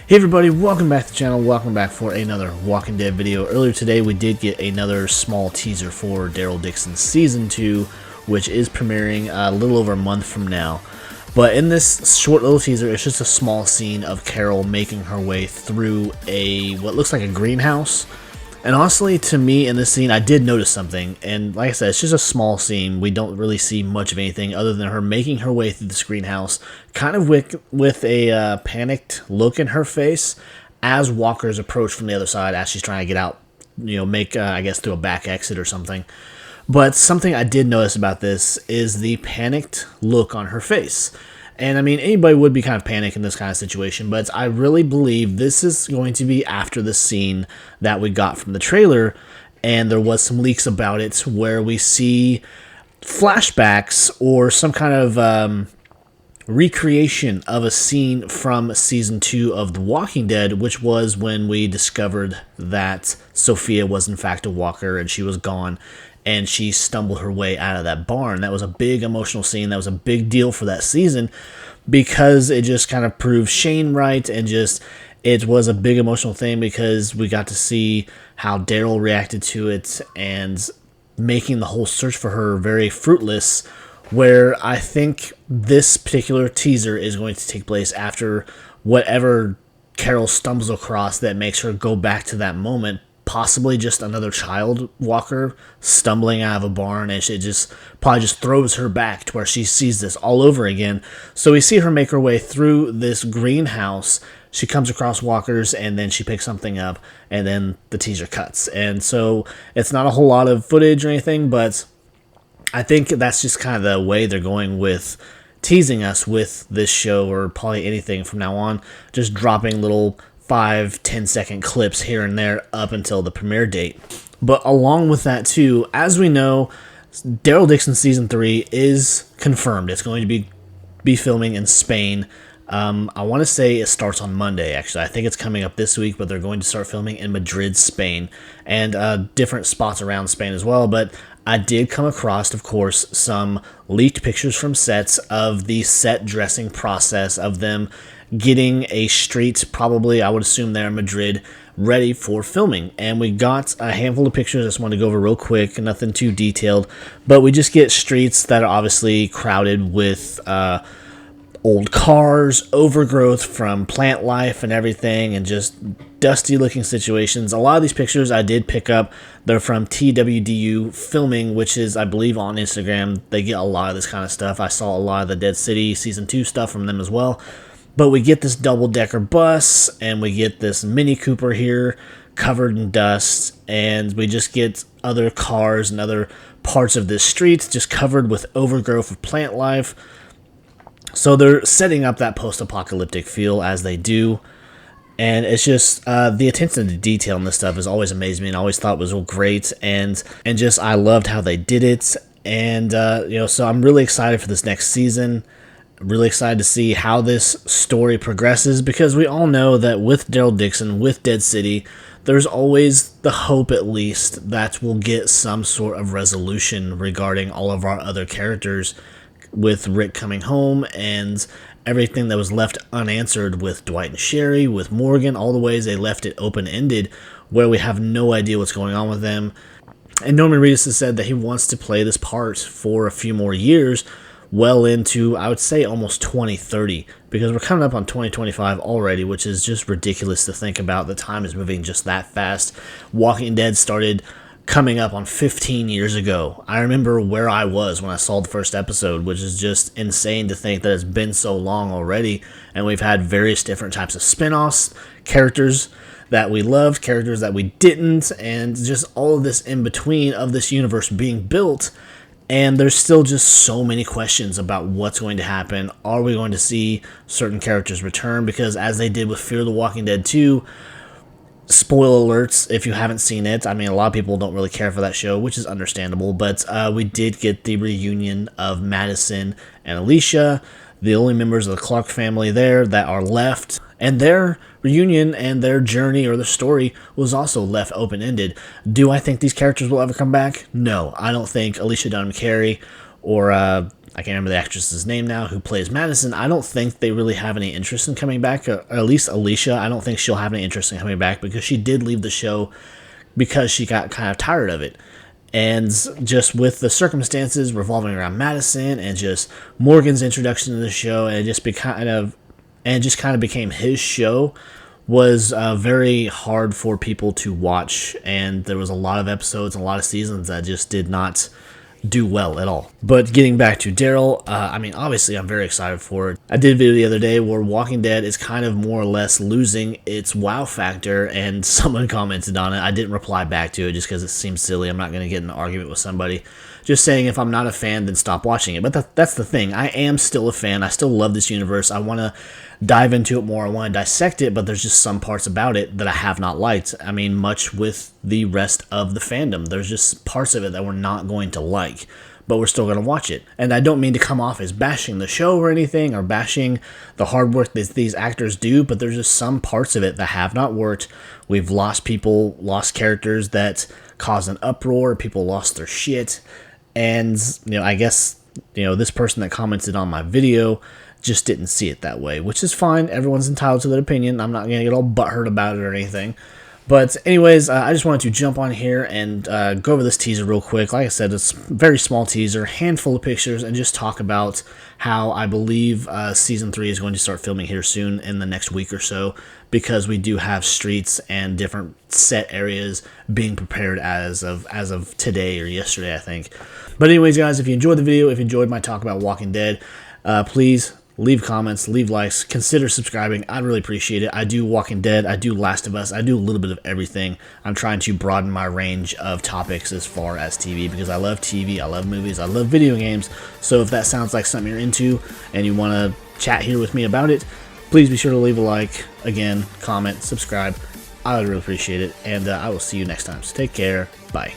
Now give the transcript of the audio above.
Hey everybody, welcome back to the channel, welcome back for another Walking Dead video. Earlier today we did get another small teaser for Daryl Dixon's Season 2, which is premiering a little over a month from now. But in this short little teaser, it's just a small scene of Carol making her way through what looks like a greenhouse. And honestly, to me, in this scene, I did notice something, and like I said, it's just a small scene. We don't really see much of anything other than her making her way through this greenhouse, kind of with a panicked look in her face as walkers approach from the other side as she's trying to get out, I guess, through a back exit or something. But something I did notice about this is the panicked look on her face. And I mean, anybody would be kind of panicked in this kind of situation, but I really believe this is going to be after the scene that we got from the trailer, and there was some leaks about it where we see flashbacks or some kind of recreation of a scene from Season 2 of The Walking Dead, which was when we discovered that Sophia was in fact a walker and she was gone, and she stumbled her way out of that barn. That was a big emotional scene. That was a big deal for that season because it just kind of proved Shane right, and just it was a big emotional thing because we got to see how Daryl reacted to it and making the whole search for her very fruitless, where I think this particular teaser is going to take place after whatever Carol stumbles across that makes her go back to that moment. Possibly just another child walker stumbling out of a barn, and it just probably just throws her back to where she sees this all over again. So we see her make her way through this greenhouse. She comes across walkers, and then she picks something up, and then the teaser cuts. And so it's not a whole lot of footage or anything, but I think that's just kind of the way they're going with teasing us with this show, or probably anything from now on, just dropping little 5-10 second clips here and there up until the premiere date. But along with that too, as we know, Daryl Dixon Season 3 is confirmed. It's going to be filming in Spain. I want to say it starts on Monday, actually. I think it's coming up this week, but they're going to start filming in Madrid, Spain, and different spots around Spain as well. But I did come across, of course, some leaked pictures from sets of the set dressing process of them getting a street, probably, I would assume there in Madrid, ready for filming. And we got a handful of pictures. I just want to go over real quick, nothing too detailed, but we just get streets that are obviously crowded with old cars, overgrowth from plant life and everything, and just dusty looking situations. A lot of these pictures I did pick up. They're from TWDU Filming, which is, I believe, on Instagram. They get a lot of this kind of stuff. I saw a lot of the Dead City Season 2 stuff from them as well. But we get this double-decker bus, and we get this Mini Cooper here covered in dust, and we just get other cars and other parts of this street just covered with overgrowth of plant life. So they're setting up that post-apocalyptic feel as they do, and it's just the attention to detail in this stuff has always amazed me, and I always thought it was great, and just I loved how they did it, and so I'm really excited for this next season. Really excited to see how this story progresses, because we all know that with Daryl Dixon, with Dead City, there's always the hope, at least, that we'll get some sort of resolution regarding all of our other characters, with Rick coming home and everything that was left unanswered with Dwight and Sherry, with Morgan, all the ways they left it open-ended, where we have no idea what's going on with them. And Norman Reedus has said that he wants to play this part for a few more years, well into, I would say, almost 2030, because we're coming up on 2025 already, which is just ridiculous to think about. The time is moving just that fast. Walking Dead started coming up on 15 years ago. I remember where I was when I saw the first episode, which is just insane to think that it's been so long already, and we've had various different types of spin-offs, characters that we loved, characters that we didn't, and just all of this in between of this universe being built. And there's still just so many questions about what's going to happen. Are we going to see certain characters return? Because as they did with Fear the Walking Dead 2, spoiler alerts if you haven't seen it. I mean, a lot of people don't really care for that show, which is understandable. But we did get the reunion of Madison and Alicia, the only members of the Clark family there that are left. And their reunion and their journey or their story was also left open-ended. Do I think these characters will ever come back? No, I don't think Alicia Dunham Carey or I can't remember the actress's name now, who plays Madison. I don't think they really have any interest in coming back, or at least Alicia. I don't think she'll have any interest in coming back because she did leave the show because she got kind of tired of it. And just with the circumstances revolving around Madison and just Morgan's introduction to the show, and it just kind of became his show, was very hard for people to watch. And there was a lot of episodes and a lot of seasons that just did not do well at all. But getting back to Daryl, I mean, obviously I'm very excited for it. I did a video the other day where Walking Dead is kind of more or less losing its wow factor, and someone commented on it. I didn't reply back to it just because it seems silly. I'm not going to get in an argument with somebody. Just saying, if I'm not a fan, then stop watching it. But that's the thing. I am still a fan. I still love this universe. I want to dive into it more. I want to dissect it, but there's just some parts about it that I have not liked. I mean, much with the rest of the fandom. There's just parts of it that we're not going to like, but we're still going to watch it. And I don't mean to come off as bashing the show or anything, or bashing the hard work that these actors do, but there's just some parts of it that have not worked. We've lost people, lost characters that caused an uproar. People lost their shit. And, I guess, this person that commented on my video just didn't see it that way, which is fine. Everyone's entitled to their opinion. I'm not going to get all butthurt about it or anything. But anyways, I just wanted to jump on here and go over this teaser real quick. Like I said, it's a very small teaser, handful of pictures, and just talk about how I believe Season 3 is going to start filming here soon in the next week or so, because we do have streets and different set areas being prepared as of today or yesterday, I think. But anyways, guys, if you enjoyed the video, if you enjoyed my talk about Walking Dead, please leave comments, leave likes, consider subscribing. I'd really appreciate it. I do Walking Dead, I do Last of Us, I do a little bit of everything. I'm trying to broaden my range of topics as far as TV, because I love TV, I love movies, I love video games. So if that sounds like something you're into and you want to chat here with me about it, please be sure to leave a like, again, comment, subscribe. I would really appreciate it, and I will see you next time. So take care. Bye.